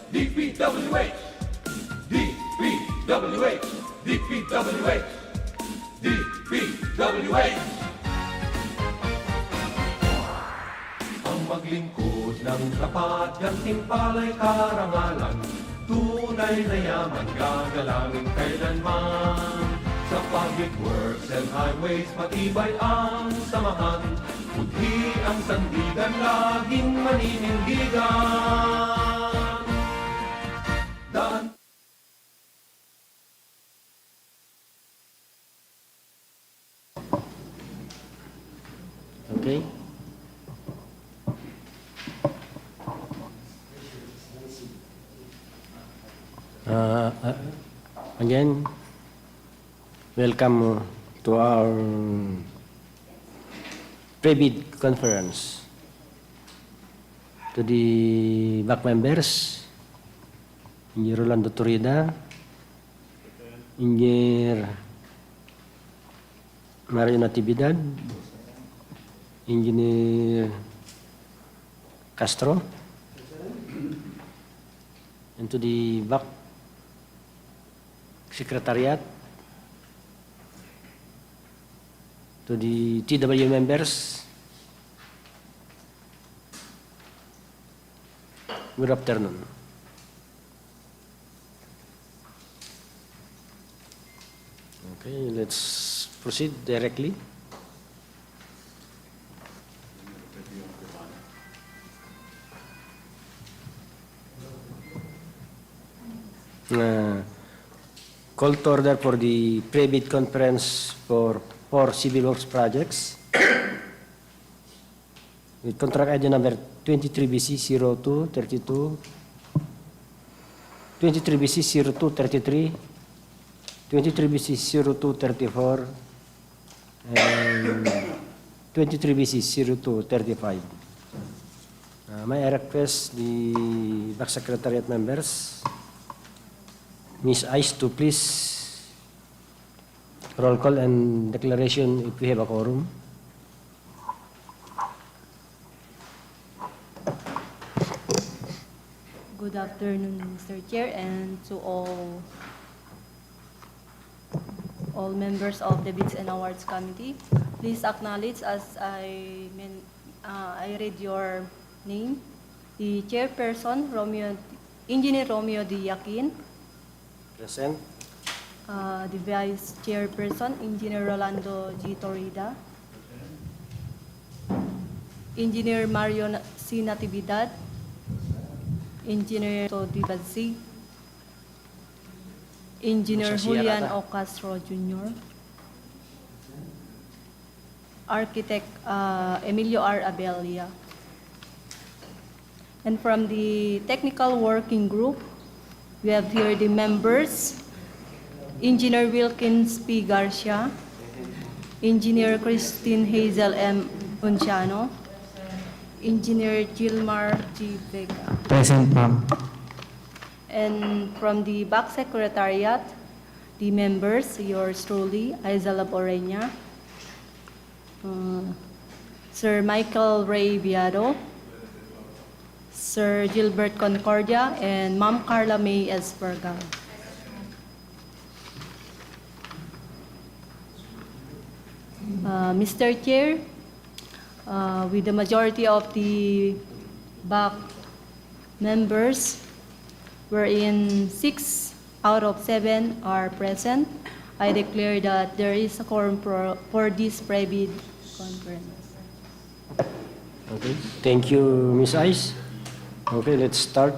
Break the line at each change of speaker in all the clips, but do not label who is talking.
DPWH, DPWH, DPWH, DPWH. Ang maglingkod ng tapat, gantimpala'y karangalan, tunay na yaman gagalangin kailanman. Sa public works and highways, matibay ang samahan, budhi ang sandigan, laging maninindigan. Daan.
Okay. Again, welcome to our pre-bid conference. To the back members, Engineer Rolando Turida, Engineer Mario Natividad, Engineer Castro, and to the back Secretariat, to the TW members, good afternoon. Okay, let's proceed directly. Call to order for the pre-bid conference for 4 civil works projects with contract ID number 23BC0232, 23BC0233, 23BC0234, and 23BC0235. May I request the back secretariat members, Ms. Ice, to please roll call and declaration if we have a quorum.
Good afternoon, Mr. Chair, and to all members of the Bids and Awards Committee. Please acknowledge as I read your name. The chairperson, Engineer Romeo D. Yakin.
Present.
The Vice Chairperson, Engineer Rolando G. Torrida. Engineer Mario C. Natividad. Engineer Todi Bazzi. Engineer Julian O. Castro Jr. Architect Emilio R. Abelia. And from the Technical Working Group, we have here the members, Engineer Wilkins P. Garcia, Engineer Christine Hazel M. Unciano, Engineer Gilmar G. Vega.
Present, ma'am.
And from the back secretariat, the members, yours truly, Aizala Borena, Sir Michael Ray Viado, Sir Gilbert Concordia, and Ma'am Carla May Espargal. Mr. Chair, with the majority of the back members, wherein 6 out of 7 are present, I declare that there is a quorum for this pre-bid conference.
Okay, thank you, Ms. Ice. Okay, let's start.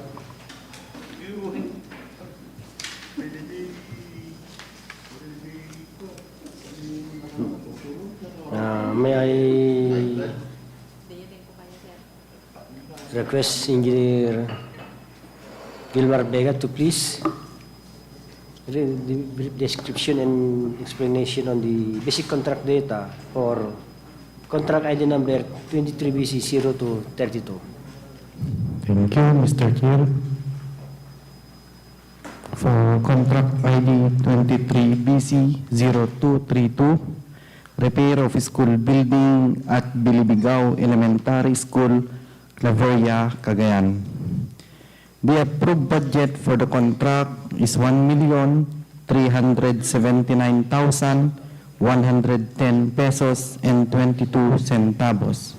May I request Engineer Gilmar Vega to please read the brief description and explanation on the basic contract data for contract ID number 23BC0232.
Thank you, Mr. Chair. For contract ID 23BC0232, repair of school building at Bilibigao Elementary School, Claveria, Cagayan. The approved budget for the contract is 1,379,110 pesos and 22 centavos.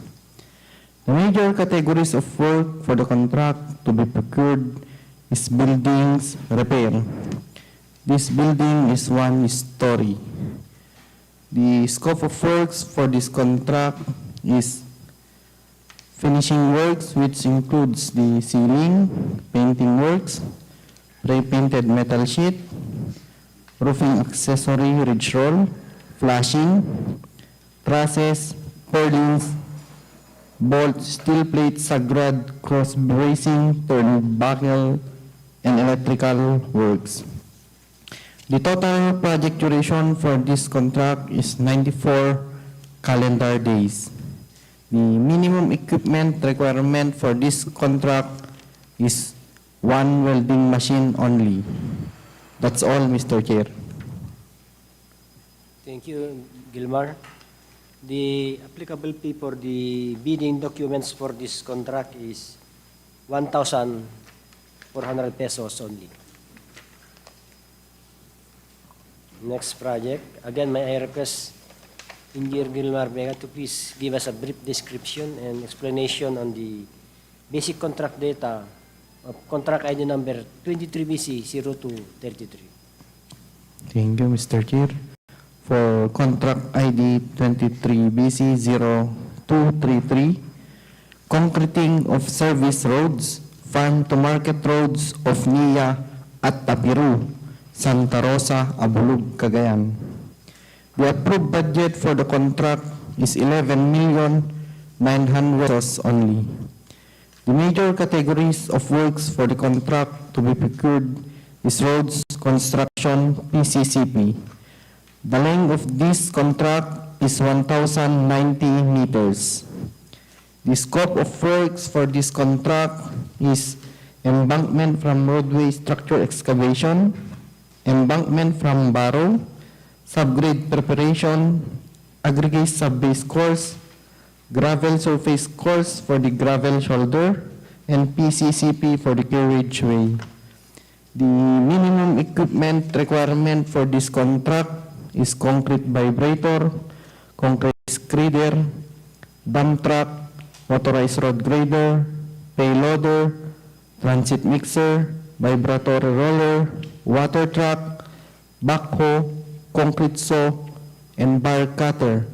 The major categories of work for the contract to be procured is buildings repair. This building is 1 story. The scope of works for this contract is finishing works, which includes the ceiling, painting works, pre-painted metal sheet, roofing accessory ridge roll, flashing, trusses, purlins, bolt, steel plate, sagrad, cross bracing, turnbuckle, and electrical works. The total project duration for this contract is 94 calendar days. The minimum equipment requirement for this contract is 1 welding machine only. That's all, Mr. Chair.
Thank you, Gilmar. The applicable fee for the bidding documents for this contract is 1,400 pesos only. Next project, again, may I request Engineer Gilmar Vega to please give us a brief description and explanation on the basic contract data of contract ID number 23BC0233.
Thank you, Mr. Chair. For contract ID 23BC0233, concreting of service roads, farm to market roads of NIA at Tapiru, Santa Rosa, Abulug, Cagayan. The approved budget for the contract is 11,900,000 pesos only. The major categories of works for the contract to be procured is roads, construction, PCCP. The length of this contract is 1,090 meters. The scope of works for this contract is embankment from roadway structure excavation, embankment from barrow, subgrade preparation, aggregate subbase course, gravel surface course for the gravel shoulder, and PCCP for the carriageway. The minimum equipment requirement for this contract is concrete vibrator, concrete grader, dump truck, motorized road grader, payloader, transit mixer, vibratory roller, water truck, backhoe, concrete saw, and bar cutter.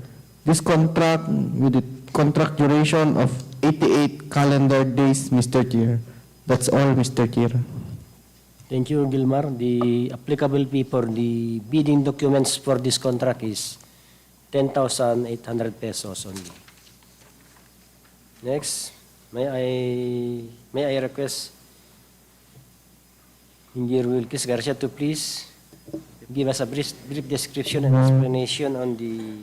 This contract with the contract duration of 88 calendar days, Mr. Chair. That's all, Mr. Chair.
Thank you, Gilmar. The applicable fee for the bidding documents for this contract is 10,800 pesos only. Next, may I request Engineer Wilkis Garcia to please give us a brief description and explanation on the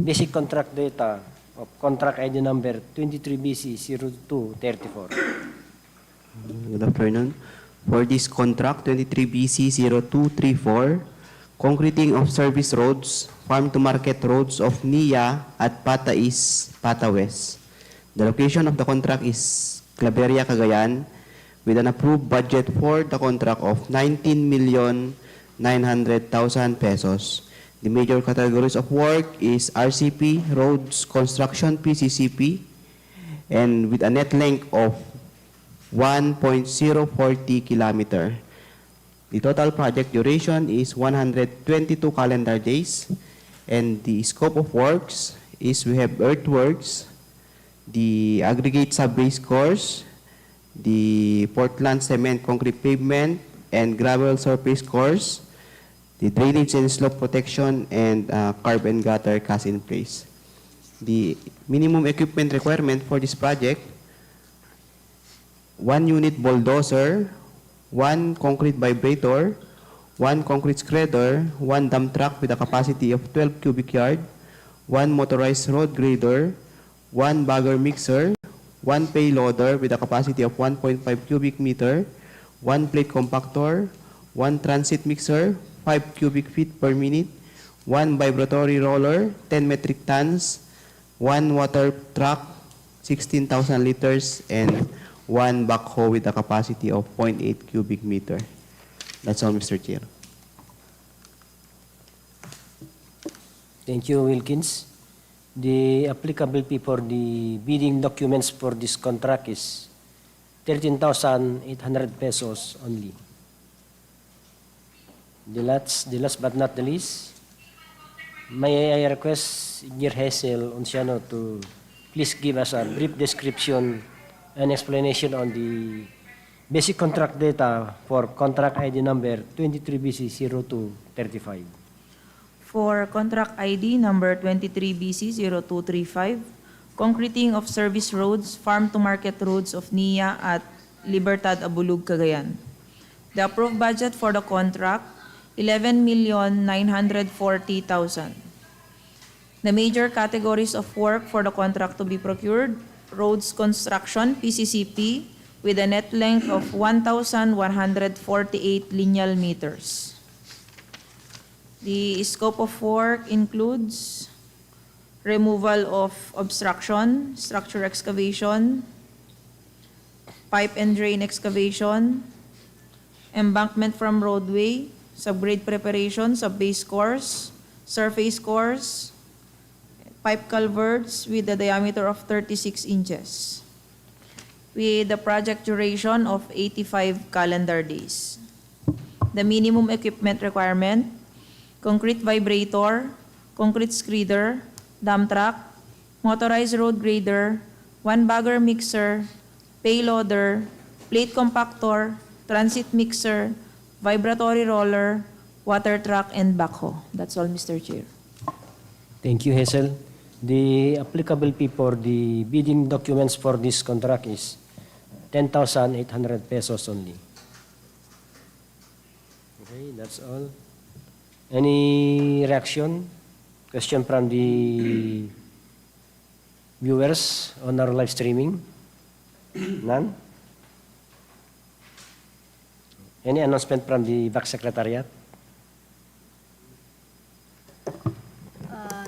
basic contract data of contract ID number 23BC0234.
Good afternoon. For this contract, 23BC0234, concreting of service roads, farm-to-market roads of NIA at Pata East, Pata West. The location of the contract is Claveria, Cagayan, with an approved budget for the contract of 19,900,000 pesos. The major categories of work is RCP, roads, construction, PCCP, and with a net length of 1.040 kilometer. The total project duration is 122 calendar days, and the scope of works is we have earthworks, the aggregate subbase course, the Portland cement concrete pavement and gravel surface course, the drainage and slope protection, and curb and gutter cast in place. The minimum equipment requirement for this project: 1 unit bulldozer, 1 concrete vibrator, 1 concrete spreader, 1 dump truck with a capacity of 12 cubic yard, 1 motorized road grader, 1 bagger mixer, 1 payloader with a capacity of 1.5 cubic meter, 1 plate compactor, 1 transit mixer, 5 cubic feet per minute, 1 vibratory roller, 10 metric tons, 1 water truck, 16,000 liters, and one backhoe with a capacity of 0.8 cubic meter. That's all, Mr. Chair.
Thank you, Wilkins. The applicable fee for the bidding documents for this contract is 13,800 pesos only. The last but not the least, may I request Engineer Hazel Onciano to please give us a brief description and explanation on the basic contract data for contract ID number 23BC0235.
For contract ID number 23BC0235, concreting of service roads, farm-to-market roads of NIA at Libertad, Abulug, Cagayan. The approved budget for the contract, 11,940,000. The major categories of work for the contract to be procured, roads construction, PCCP, with a net length of 1,148 lineal meters. The scope of work includes removal of obstruction, structure excavation, pipe and drain excavation, embankment from roadway, subgrade preparation, sub-base course, surface course, pipe culverts with a diameter of 36 inches, with a project duration of 85 calendar days. The minimum equipment requirement: concrete vibrator, concrete screeder, dump truck, motorized road grader, one bagger mixer, payloader, plate compactor, transit mixer, vibratory roller, water truck, and backhoe. That's all, Mr. Chair.
Thank you, Hazel. The applicable fee for the bidding documents for this contract is 10,800 pesos only. Okay, that's all. Any reaction, question from the viewers on our live streaming? None? Any announcement from the back secretariat?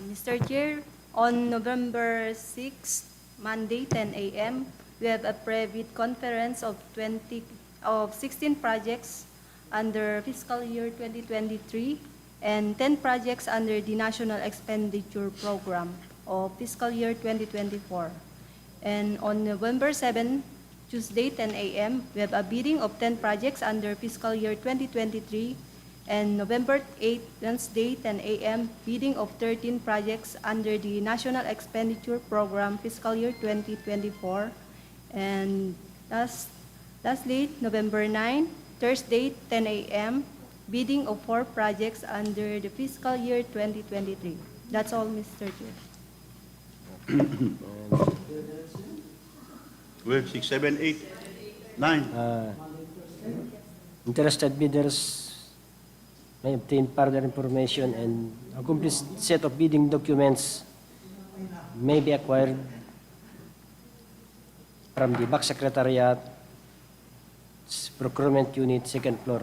Mr. Chair, on November 6, Monday, 10 a.m., we have a pre-bid conference of 16 projects under fiscal year 2023 and 10 projects under the National Expenditure Program of fiscal year 2024. And on November 7, Tuesday, 10 a.m., we have a bidding of 10 projects under fiscal year 2023, and November 8, Wednesday, 10 a.m., bidding of 13 projects under the National Expenditure Program fiscal year 2024, and lastly, November 9, Thursday, 10 a.m., bidding of 4 projects under the fiscal year 2023. That's all, Mr. Chair.
12, 6, 7, 8, 9.
Interested bidders may obtain further information, and a complete set of bidding documents may be acquired from the back secretariat, procurement unit, second floor,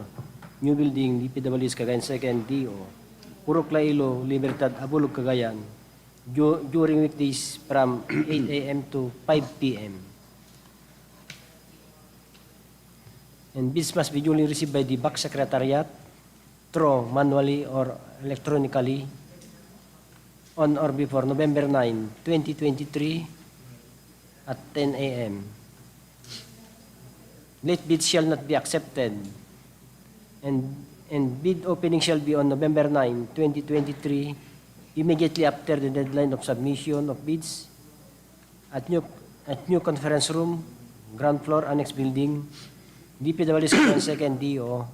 new building, DPW's Cagayan 2nd DEO, Purok Lailo, Libertad, Abulug, Cagayan, during weekdays from 8 a.m. to 5 p.m. And bids must be duly received by the back secretariat through manually or electronically on or before November 9, 2023 at 10 a.m. Late bids shall not be accepted, and bid opening shall be on November 9, 2023, immediately after the deadline of submission of bids at new conference room, ground floor, annex building, DPW's 2nd DO,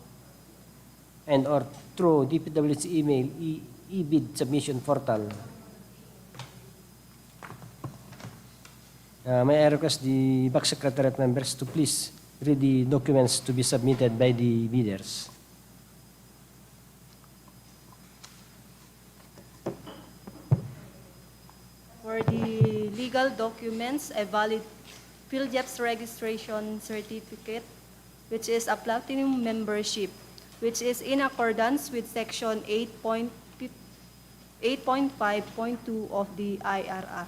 and or through DPW's email e-bid submission portal. May I request the back secretariat members to please read the documents to be submitted by the bidders.
For the legal documents, a valid PhilJEPS registration certificate, which is a platinum membership, which is in accordance with Section 8.5.2 of the IRR.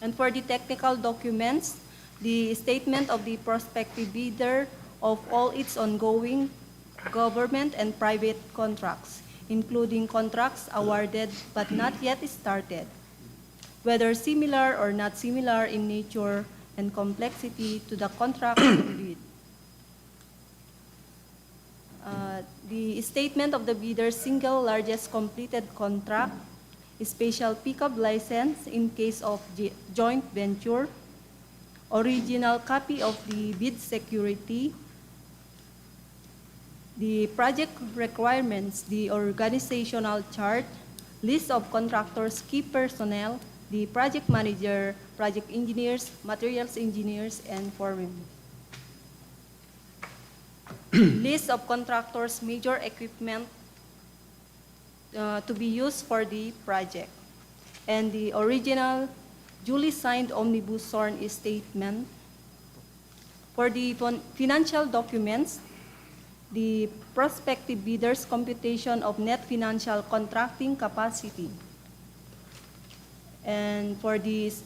And for the technical documents, the statement of the prospective bidder of all its ongoing government and private contracts, including contracts awarded but not yet started, whether similar or not similar in nature and complexity to the contract to be bid. The statement of the bidder's single largest completed contract, special pickup license in case of joint venture, original copy of the bid security, the project requirements, the organizational chart, list of contractors, key personnel, the project manager, project engineers, materials engineers, and foremen. List of contractors' major equipment to be used for the project, and the original duly signed omnibus sworn statement. For the financial documents, the prospective bidder's computation of net financial contracting capacity. And for this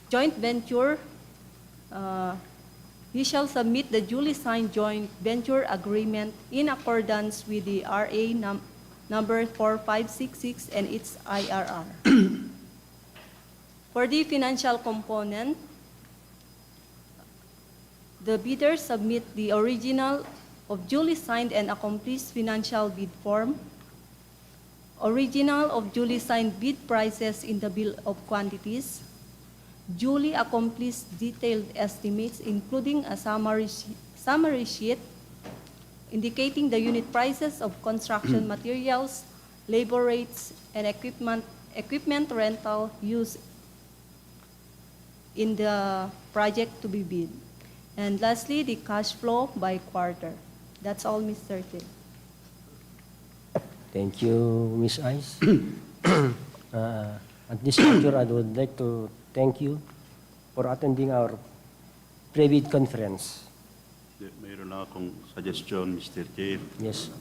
joint venture, he shall submit the duly signed joint venture agreement in accordance with the RA number 4566 and its IRR. For the financial component, the bidder submit the original of duly signed and accomplished financial bid form, original of duly signed bid prices in the bill of quantities, duly accomplished detailed estimates including a summary sheet indicating the unit prices of construction materials, labor rates, and equipment rental used in the project to be bid. And lastly, the cash flow by quarter. That's all, Mr. Chair.
Thank you, Ms. Ice. At this juncture, I would like to thank you for attending our pre-bid conference.
Mayroon lang akong suggestion, Mr. Chair.
Yes.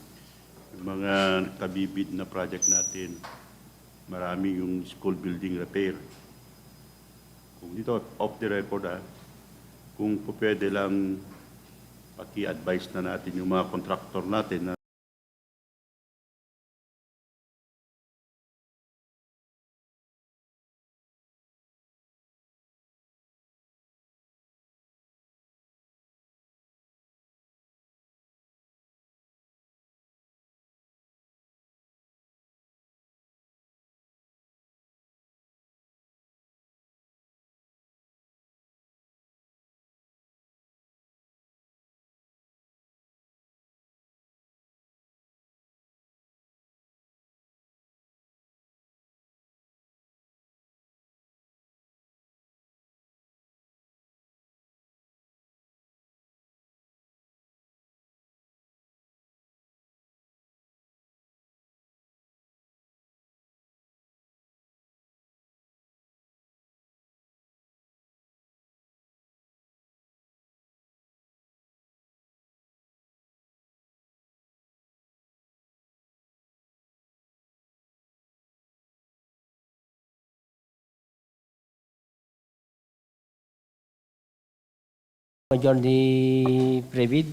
Yung mga kabibid na project natin, marami yung school building repair. Kung dito, off the record, kung po pwede lang paki-advise na natin yung mga contractor natin na
Adjourn the pre-bid.